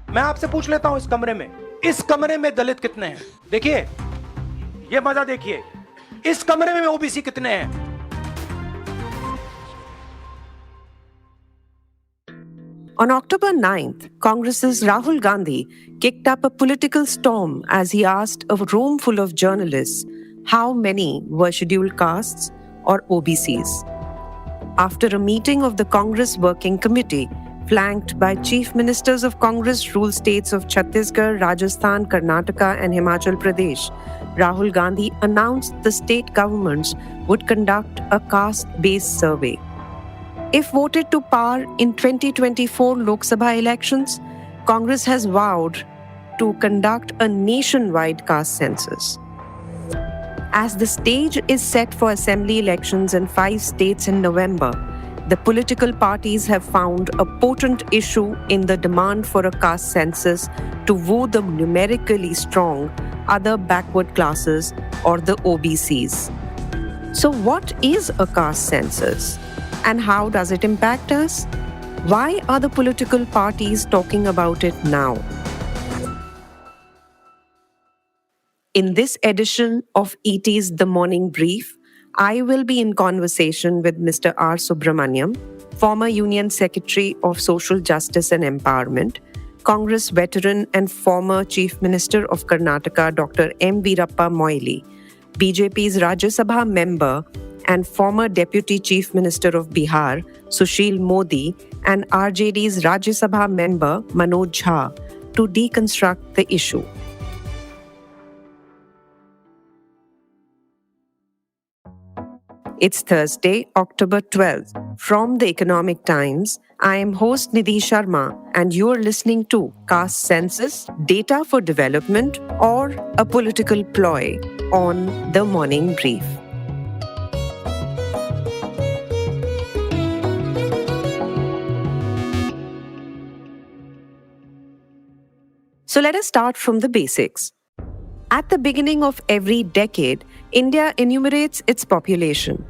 मैं आपसे पूछ लेता हूं इस कमरे में दलित कितने हैं? देखिए, ये मजा देखिए, इस कमरे में ओबीसी कितने हैं? On October 9th, Congress's Rahul Gandhi kicked up a political storm as he asked a room full of journalists how many were scheduled castes or OBCs. After a meeting of the Congress Working Committee, flanked by Chief Ministers of Congress-ruled states of Chhattisgarh, Rajasthan, Karnataka and Himachal Pradesh, Rahul Gandhi announced the state governments would conduct a caste-based survey. If voted to power in 2024 Lok Sabha elections, Congress has vowed to conduct a nationwide caste census. As the stage is set for assembly elections in 5 states in November, the political parties have found a potent issue in the demand for a caste census to woo the numerically strong other backward classes or the OBCs. So what is a caste census? And how does it impact us? Why are the political parties talking about it now? In this edition of ET's The Morning Brief, I will be in conversation with Mr. R. Subramaniam, former Union Secretary of Social Justice and Empowerment, Congress veteran and former Chief Minister of Karnataka, Dr. M. Veerappa Moily, BJP's Rajya Sabha member and former Deputy Chief Minister of Bihar, Sushil Modi, and RJD's Rajya Sabha member, Manoj Jha, to deconstruct the issue. It's Thursday, October 12th. From the Economic Times, I am host Nidhi Sharma, and you're listening to Caste Census, Data for Development, or a Political Ploy on The Morning Brief. So let us start from the basics. At the beginning of every decade, India enumerates its population.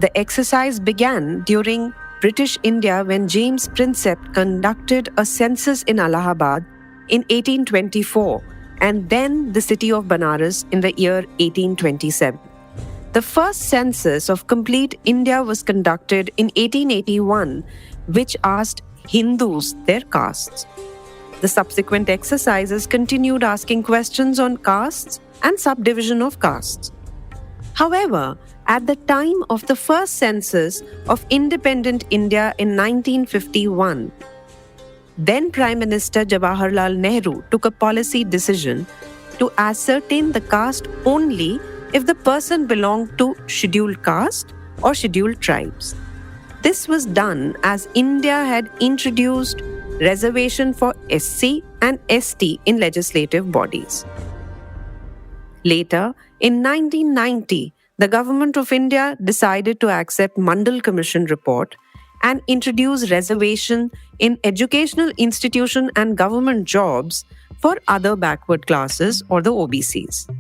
The exercise began during British India when James Prinsep conducted a census in Allahabad in 1824 and then the city of Banaras in the year 1827. The first census of complete India was conducted in 1881, which asked Hindus their castes. The subsequent exercises continued asking questions on castes and subdivision of castes. However, at the time of the first census of independent India in 1951, then Prime Minister Jawaharlal Nehru took a policy decision to ascertain the caste only if the person belonged to scheduled caste or scheduled tribes. This was done as India had introduced reservation for SC and ST in legislative bodies. Later, in 1990, the Government of India decided to accept Mandal Commission report and introduce reservation in educational institution and government jobs for other backward classes or the OBCs.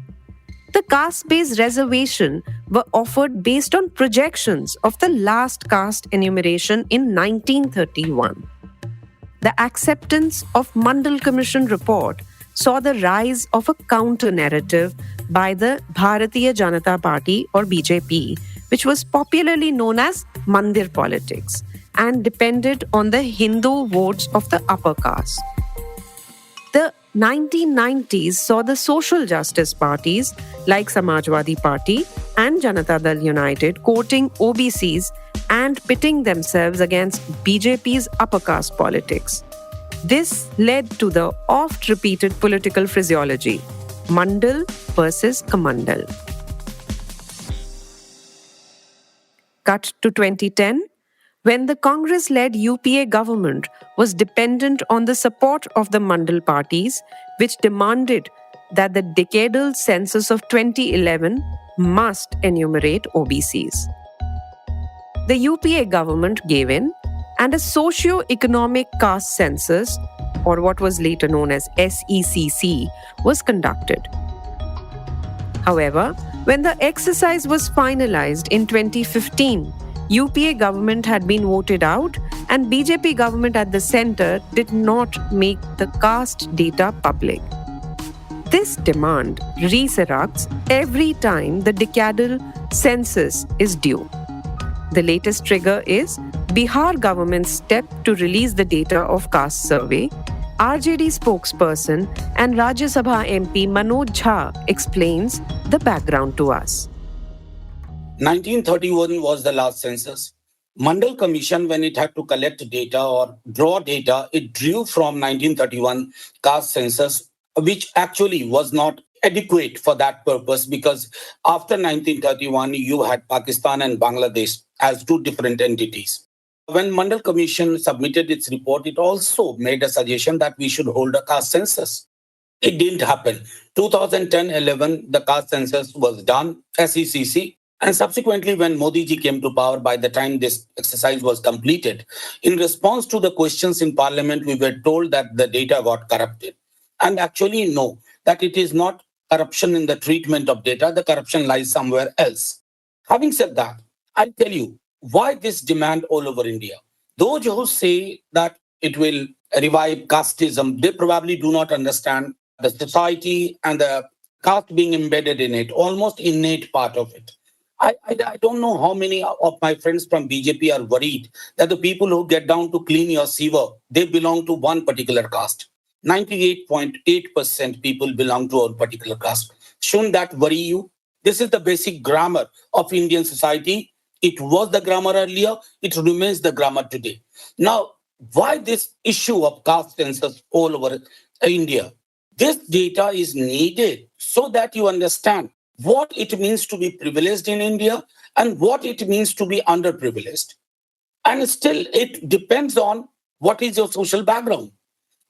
The caste-based reservation were offered based on projections of the last caste enumeration in 1931. The acceptance of Mandal Commission report saw the rise of a counter-narrative by the Bharatiya Janata Party or BJP, which was popularly known as Mandir politics and depended on the Hindu votes of the upper caste. The 1990s saw the social justice parties like Samajwadi Party and Janata Dal United courting OBCs and pitting themselves against BJP's upper caste politics. This led to the oft-repeated political phraseology, Mandal versus Kamandal. Cut to 2010, when the Congress-led UPA government was dependent on the support of the Mandal parties, which demanded that the decadal census of 2011 must enumerate OBCs. The UPA government gave in, and a socio-economic caste census, or what was later known as SECC, was conducted. However, when the exercise was finalized in 2015, UPA government had been voted out and BJP government at the center did not make the caste data public. This demand resurrects every time the decadal census is due. The latest trigger is Bihar government's step to release the data of caste survey. RJD spokesperson and Rajya Sabha MP Manoj Jha explains the background to us. 1931 was the last census. Mandal Commission, when it had to collect data or draw data, it drew from 1931 caste census, which actually was not adequate for that purpose because after 1931, you had Pakistan and Bangladesh as two different entities. When Mandal Commission submitted its report, it also made a suggestion that we should hold a caste census. It didn't happen. 2010-11, the caste census was done, SECC, and subsequently when Modi ji came to power, by the time this exercise was completed, in response to the questions in parliament, we were told that the data got corrupted. And actually, no, that it is not corruption in the treatment of data, the corruption lies somewhere else. Having said that, I'll tell you why this demand all over India. Those who say that it will revive casteism, they probably do not understand the society and the caste being embedded in it, almost innate part of it. I don't know how many of my friends from BJP are worried that the people who get down to clean your sewer, they belong to one particular caste. 98.8% people belong to a particular caste. Shouldn't that worry you? This is the basic grammar of Indian society. It was the grammar earlier. It remains the grammar today. Now, why this issue of caste census all over India? This data is needed so that you understand what it means to be privileged in India and what it means to be underprivileged. And still, it depends on what is your social background.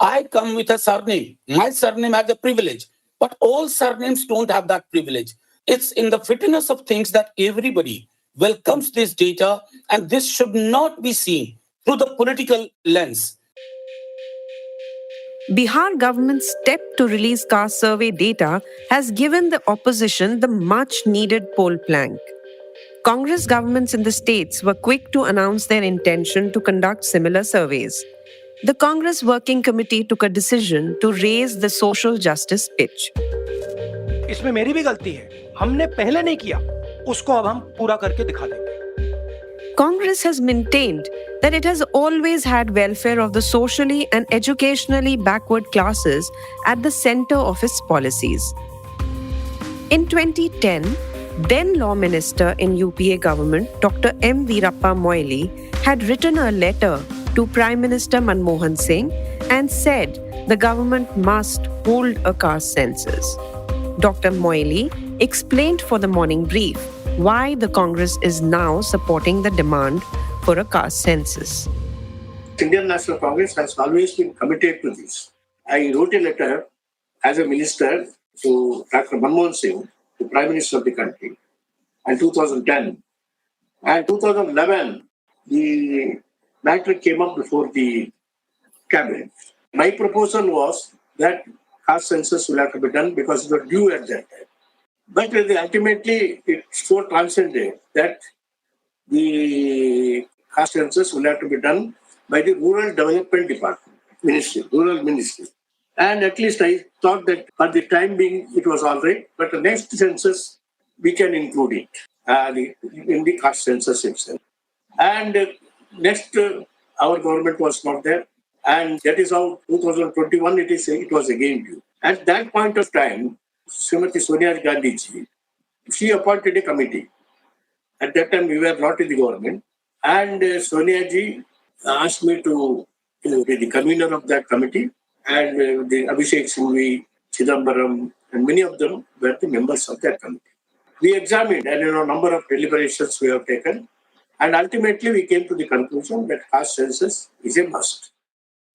I come with a surname. My surname has a privilege, but all surnames don't have that privilege. It's in the fitness of things that everybody welcomes this data, and this should not be seen through the political lens. Bihar government's step to release caste survey data has given the opposition the much needed poll plank. Congress governments in the states were quick to announce their intention to conduct similar surveys. The Congress Working Committee took a decision to raise the social justice pitch. इसमें मेरी भी गलती है, हमने पहले नहीं किया, उसको अब हम पूरा करके दिखा देंगे. Congress has maintained that it has always had welfare of the socially and educationally backward classes at the center of its policies. In 2010, then Law Minister in UPA government, Dr. M. Veerappa Moily, had written a letter to Prime Minister Manmohan Singh and said the government must hold a caste census. Dr. Moily explained for the morning brief why the Congress is now supporting the demand for a caste census. Indian National Congress has always been committed to this. I wrote a letter as a minister to Dr. Manmohan Singh, the Prime Minister of the country, in 2010. And 2011, the matter came up before the cabinet. My proposal was that caste census will have to be done because it was due at that time. But ultimately, it's so transcended that the caste census will have to be done by the Rural Development Department, Ministry, Rural Ministry. And at least I thought that for the time being, it was all right. But the next census, we can include it in the caste census itself. And next, our government was not there. And that is how 2021, it was again due. At that point of time, Srimati Sonia Gandhi ji, she appointed a committee. At that time, we were not in the government. And Sonia ji asked me to be the convener of that committee. And the Abhishek Singhvi, Chidambaram, and many of them were the members of that committee. We examined, and a number of deliberations we have taken. And ultimately, we came to the conclusion that caste census is a must.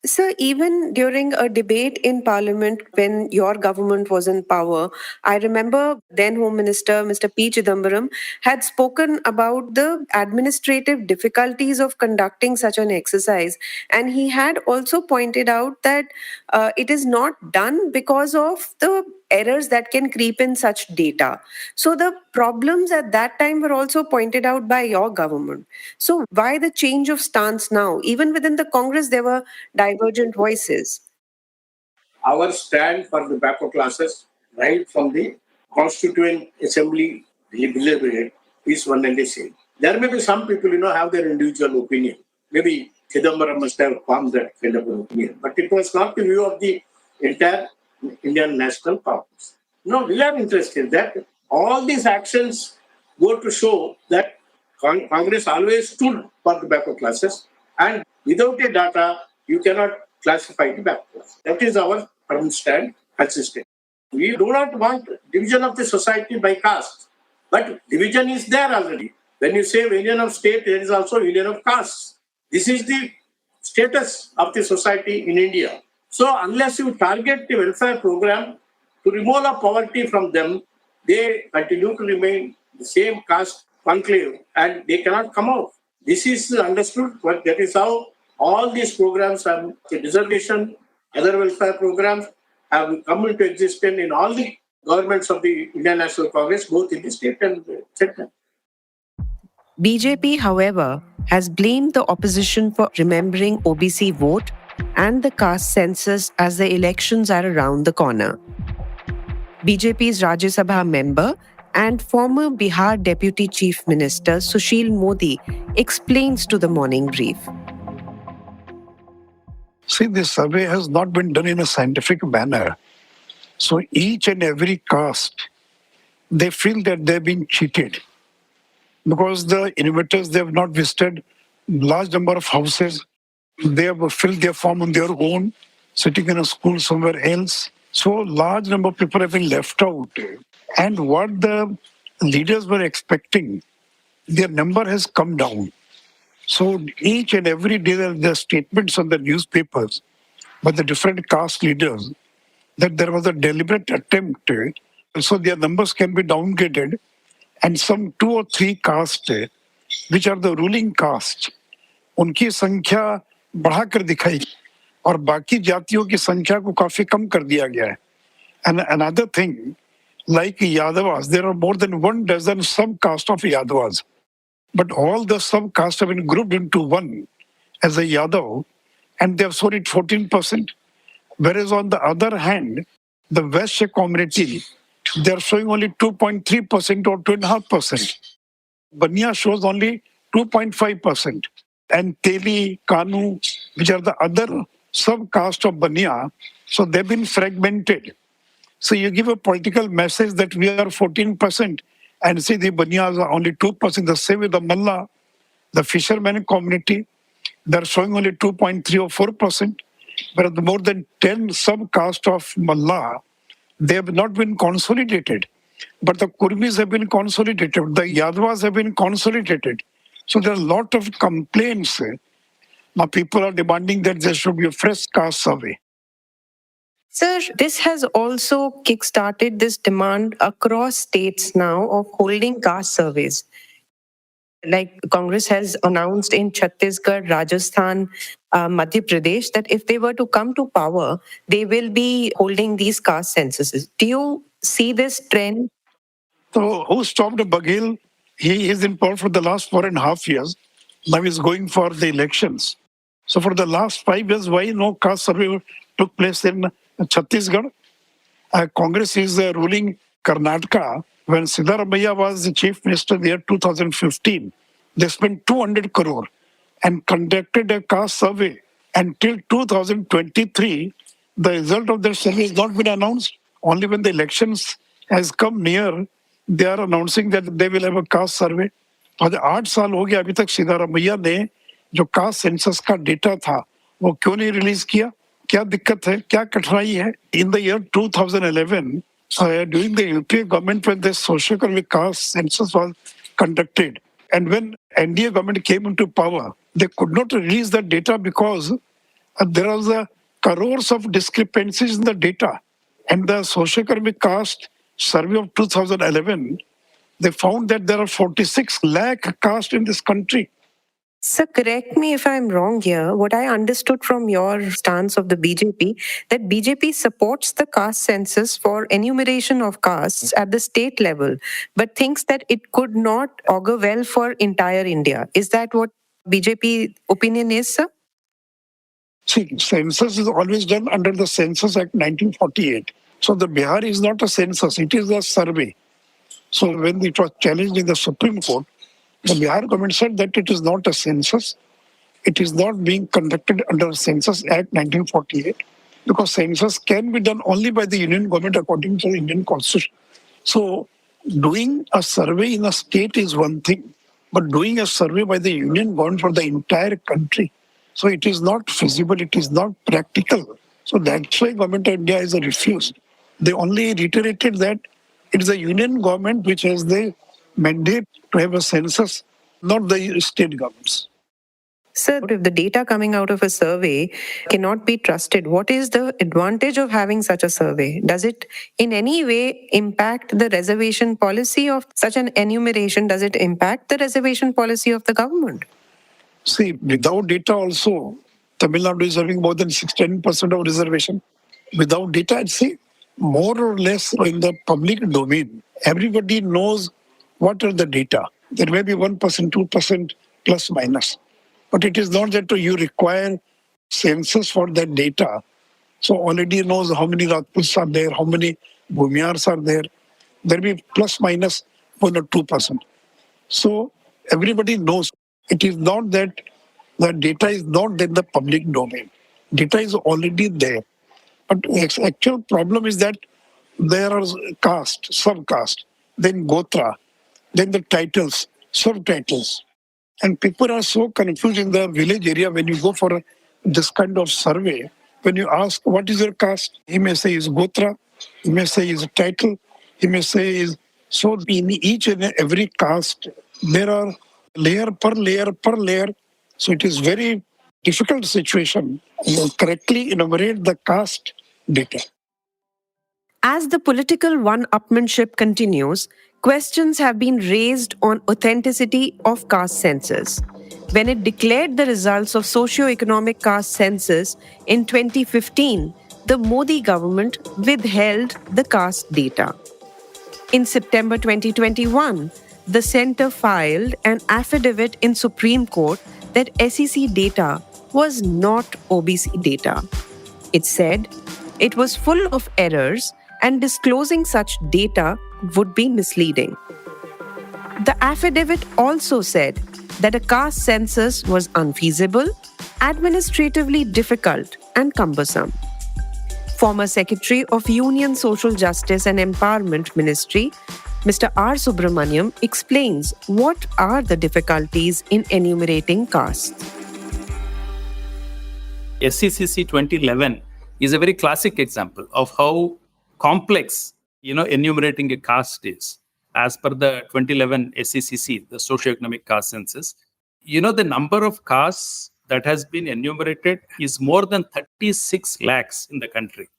Sir, even during a debate in Parliament when your government was in power, I remember then Home Minister Mr. P. Chidambaram had spoken about the administrative difficulties of conducting such an exercise. And he had also pointed out that it is not done because of the errors that can creep in such data. So the problems at that time were also pointed out by your government. So why the change of stance now? Even within the Congress, there were divergent voices. Our stand for the backward classes, right from the Constituent Assembly deliberate, is one and the same. There may be some people, have their individual opinion. Maybe Chidambaram must have formed that kind of an opinion, but it was not the view of the entire Indian National Congress. No, we are interested that all these actions go to show that Congress always stood for the backward classes, and without a data, you cannot classify the backward class. That is our firm stand, consistent. We do not want division of the society by caste, but division is there already. When you say union of state, there is also union of castes. This is the status of the society in India. So unless you target the welfare program to remove the poverty from them, they continue to remain the same caste conclave and they cannot come out. This is understood, but that is how all these programs have the reservation, other welfare programs have come into existence in all the governments of the Indian National Congress, both in the state and central. BJP, however, has blamed the opposition for remembering OBC vote and the caste census as the elections are around the corner. BJP's Rajya Sabha member and former Bihar Deputy Chief Minister Sushil Modi explains to the Morning Brief. See, this survey has not been done in a scientific manner. So each and every caste, they feel that they've been cheated because the enumerators, they have not visited large number of houses. They have filled their form on their own, sitting in a school somewhere else. So large number of people have been left out. And what the leaders were expecting, their number has come down. So each and every day there are statements on the newspapers by the different caste leaders that there was a deliberate attempt so their numbers can be downgraded, and some 2 or 3 castes which are the ruling caste, उनकी संख्या बढ़ाकर दिखाई और बाकी जातियों की संख्या को काफी कम कर दिया गया है. And another thing, like Yadavas, there are more than 12 sub-castes of Yadavas. But all the sub-castes have been grouped into one as a Yadav, and they have sold it 14%. Whereas on the other hand, the Vaishya community, they are showing only 2.3% or 2.5%. Baniya shows only 2.5%. And Teli, Kanu, which are the other sub-caste of Baniya, so they've been fragmented. So you give a political message that we are 14%, and see the Baniyas are only 2%. The same with the Malla, the fishermen community, they're showing only 2.3 or 4%. But more than 10 sub-castes of Malla, they have not been consolidated. But the Kurmis have been consolidated. The Yadavas have been consolidated. So there are a lot of complaints. Now people are demanding that there should be a fresh caste survey. Sir, this has also kick-started this demand across states now of holding caste surveys. Like Congress has announced in Chhattisgarh, Rajasthan, Madhya Pradesh, that if they were to come to power, they will be holding these caste censuses. Do you see this trend? So who stopped Baghel? He is in power for the last 4.5 years. Now he's going for the elections. So for the last 5 years, why no caste survey took place in Chhattisgarh? Congress is ruling Karnataka. When Siddaramaiah was the chief minister there 2015, they spent 200 crore and conducted a caste survey. Until 2023, the result of their survey has not been announced. Only when the elections has come near, they are announcing that they will have a caste survey. और 8 साल हो गया अभी तक सिद्धारमैया ने जो caste census का data था वो क्यों नहीं रिलीज किया? क्या दिक्कत है? क्या कठिनाई है? In the year 2011, during the UPA government, when the socio-economic caste census was conducted, and when NDA government came into power, they could not release the data because there was a crores of discrepancies in the data. And the socio-economic caste survey of 2011, they found that there are 46 lakh castes in this country. Sir, correct me if I'm wrong here. What I understood from your stance of the BJP, that BJP supports the caste census for enumeration of castes at the state level, but thinks that it could not augur well for entire India. Is that what BJP opinion is, sir? See, census is always done under the Census Act 1948. So the Bihar is not a census, it is a survey. So when it was challenged in the Supreme Court, the Bihar government said that it is not a census. It is not being conducted under Census Act 1948 because census can be done only by the Union government according to the Indian Constitution. So doing a survey in a state is one thing, but doing a survey by the Union government for the entire country, so it is not feasible, it is not practical. So that's why Government of India has refused. They only reiterated that it is the Union government which has the mandate to have a census, not the state governments. Sir, if the data coming out of a survey cannot be trusted, what is the advantage of having such a survey? Does it in any way impact the reservation policy of such an enumeration? Does it impact the reservation policy of the government? See, without data also, Tamil Nadu is having more than 16% of reservation. Without data, I'd say more or less in the public domain. Everybody knows what are the data. There may be 1%, 2% plus minus. But it is not that you require census for that data. So already knows how many Rajputs are there, how many Bhumiyars are there. There will be plus minus 1 or 2%. So everybody knows. It is not that the data is not in the public domain. Data is already there. But the actual problem is that there are caste, subcaste, then gotra, then the titles, subtitles. And people are so confused in the village area when you go for this kind of survey. When you ask, what is your caste? He may say is gotra, he may say is title, he may say is... So in each and every caste, there are layer per layer per layer. So it is very difficult situation to correctly enumerate the caste data. As the political one-upmanship continues, questions have been raised on authenticity of caste census. When it declared the results of socio-economic caste census in 2015, the Modi government withheld the caste data. In September 2021, the centre filed an affidavit in Supreme Court that SEC data was not OBC data. It said it was full of errors and disclosing such data would be misleading. The affidavit also said that a caste census was unfeasible, administratively difficult, and cumbersome. Former Secretary of Union Social Justice and Empowerment Ministry, Mr. R. Subramaniam, explains what are the difficulties in enumerating castes. SCCC 2011 is a very classic example of how complex, enumerating a caste is. As per the 2011 SCCC, the Socioeconomic Caste Census, the number of castes that has been enumerated is more than 36 lakhs in the country.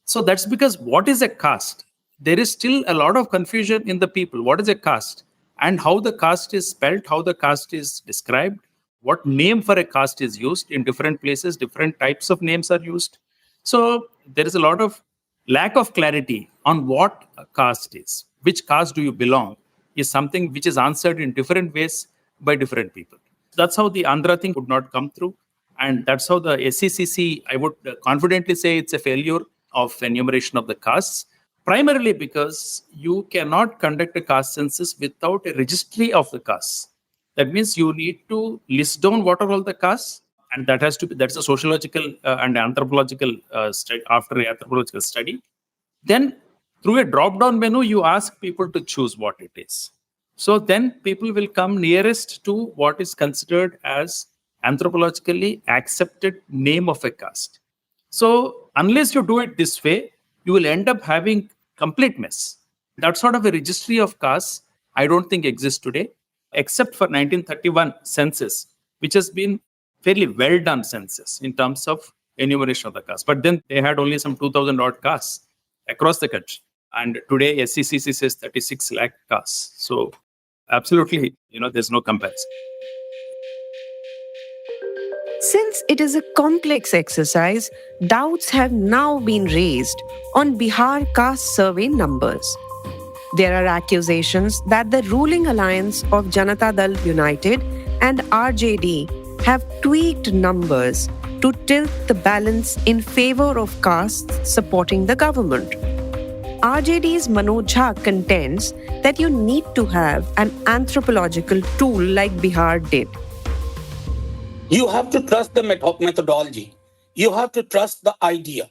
So that's because what is a caste? There is still a lot of confusion in the people. What is a caste? And how the caste is spelled, how the caste is described, what name for a caste is used in different places, different types of names are used. So there is a lot of lack of clarity on what a caste is. Which caste do you belong is something which is answered in different ways by different people. That's how the Andhra thing would not come through. And that's how the SCCC, I would confidently say it's a failure of enumeration of the castes, primarily because you cannot conduct a caste census without a registry of the castes. That means you need to list down what are all the castes, and that's a sociological and anthropological study, after an anthropological study. Then through a drop-down menu, you ask people to choose what it is. So then people will come nearest to what is considered as anthropologically accepted name of a caste. So unless you do it this way, you will end up having complete mess. That sort of a registry of castes, I don't think exists today, except for 1931 census, which has been fairly well done census in terms of enumeration of the castes. But then they had only some 2,000 odd castes across the country. And today SCCC says 36 lakh castes. So absolutely, there's no comparison. Since it is a complex exercise, doubts have now been raised on Bihar caste survey numbers. There are accusations that the ruling alliance of Janata Dal United and RJD have tweaked numbers to tilt the balance in favor of castes supporting the government. RJD's Manoj Jha contends that you need to have an anthropological tool like Bihar did. You have to trust the methodology. You have to trust the idea.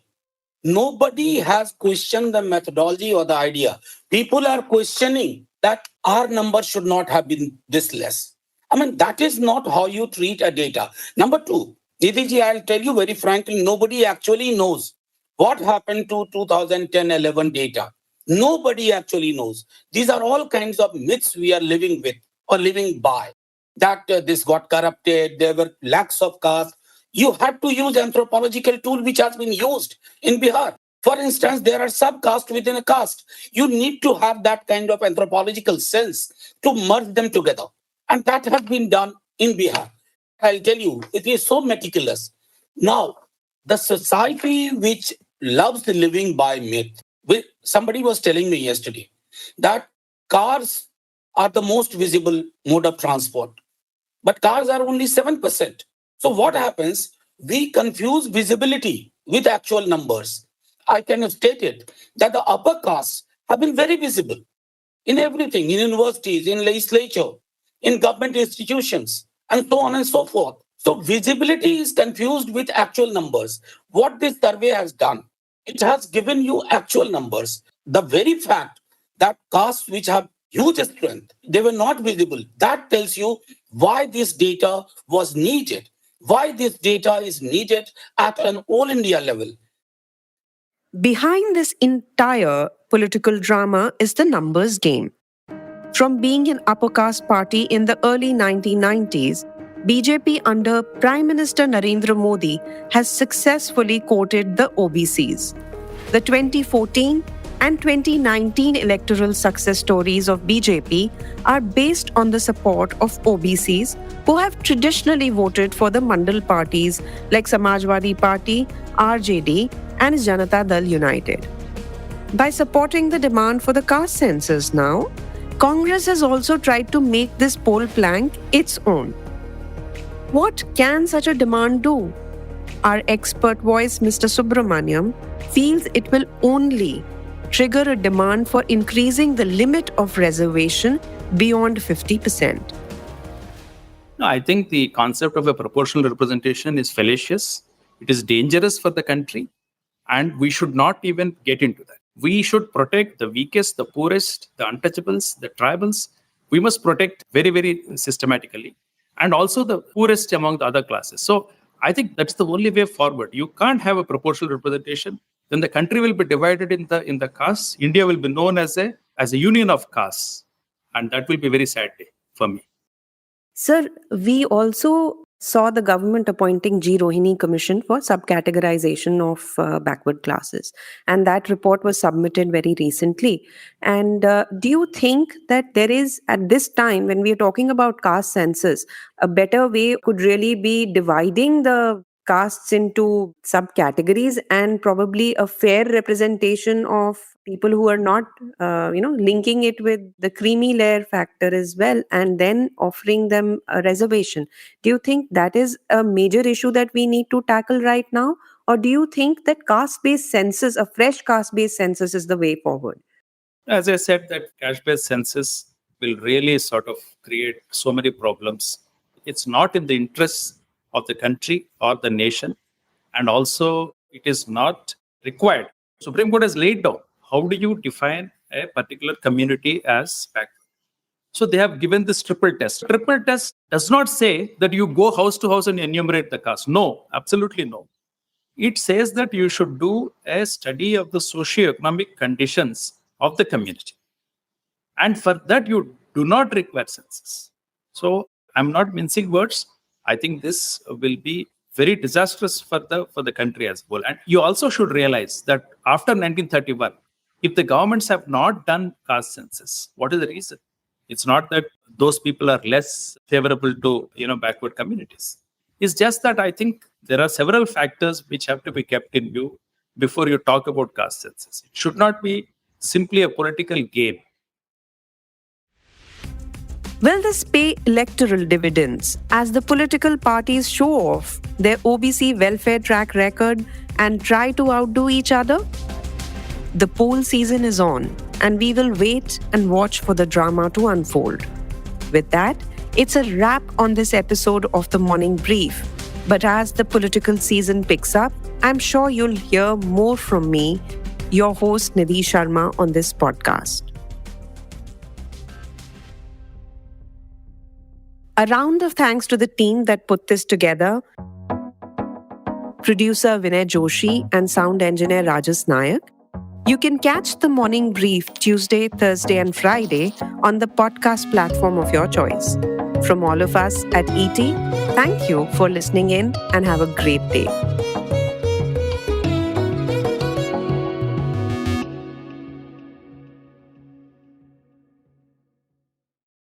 Nobody has questioned the methodology or the idea. People are questioning that our number should not have been this less. I mean, that is not how you treat a data. Number two, Nidhi, I'll tell you very frankly, nobody actually knows what happened to 2010-11 data. Nobody actually knows. These are all kinds of myths we are living with or living by. That this got corrupted, there were lacks of caste. You had to use anthropological tool which has been used in Bihar. For instance, there are subcaste within a caste. You need to have that kind of anthropological sense to merge them together. And that has been done in Bihar. I'll tell you, it is so meticulous. Now, the society which loves living by myth, somebody was telling me yesterday that cars are the most visible mode of transport, but cars are only 7%. So what happens? We confuse visibility with actual numbers. I can state it that the upper castes have been very visible in everything, in universities, in legislature, in government institutions, and so on and so forth. So visibility is confused with actual numbers. What this survey has done, it has given you actual numbers. The very fact that castes which have huge strength, they were not visible. That tells you why this data was needed, why this data is needed at an all India level. Behind this entire political drama is the numbers game. From being an upper caste party in the early 1990s, BJP under Prime Minister Narendra Modi has successfully courted the OBCs. The 2014 and 2019 electoral success stories of BJP are based on the support of OBCs who have traditionally voted for the Mandal parties like Samajwadi Party, RJD, and Janata Dal United. By supporting the demand for the caste census now, Congress has also tried to make this poll plank its own. What can such a demand do? Our expert voice, Mr. Subramaniam, feels it will only trigger a demand for increasing the limit of reservation beyond 50%. No, I think the concept of a proportional representation is fallacious. It is dangerous for the country, and we should not even get into that. We should protect the weakest, the poorest, the untouchables, the tribals. We must protect very, very systematically, and also the poorest among the other classes. So I think that's the only way forward. You can't have a proportional representation. Then the country will be divided in the castes. India will be known as a union of castes, and that will be a very sad day for me. Sir, we also saw the government appointing G. Rohini Commission for subcategorization of backward classes. And that report was submitted very recently. And do you think that there is, at this time, when we are talking about caste census, a better way could really be dividing the castes into subcategories and probably a fair representation of people who are not, linking it with the creamy layer factor as well, and then offering them a reservation. Do you think that is a major issue that we need to tackle right now? Or do you think that caste-based census, a fresh caste-based census is the way forward? As I said, that cash-based census will really sort of create so many problems. It's not in the interests of the country or the nation, and also it is not required. Supreme Court has laid down how do you define a particular community as backward. So they have given this triple test. Triple test does not say that you go house to house and enumerate the caste. No, absolutely no. It says that you should do a study of the socio-economic conditions of the community. And for that, you do not require census. So I'm not mincing words. I think this will be very disastrous for the country as well. And you also should realize that after 1931, if the governments have not done caste census, what is the reason? It's not that those people are less favorable to backward communities. It's just that I think there are several factors which have to be kept in view before you talk about caste census. It should not be simply a political game. Will this pay electoral dividends as the political parties show off their OBC welfare track record and try to outdo each other? The poll season is on, and we will wait and watch for the drama to unfold. With that, it's a wrap on this episode of the Morning Brief. But as the political season picks up, I'm sure you'll hear more from me, your host Nidhi Sharma, on this podcast. A round of thanks to the team that put this together. Producer Vinay Joshi and sound engineer Rajas Nayak. You can catch the Morning Brief Tuesday, Thursday and Friday on the podcast platform of your choice. From all of us at ET, thank you for listening in and have a great day.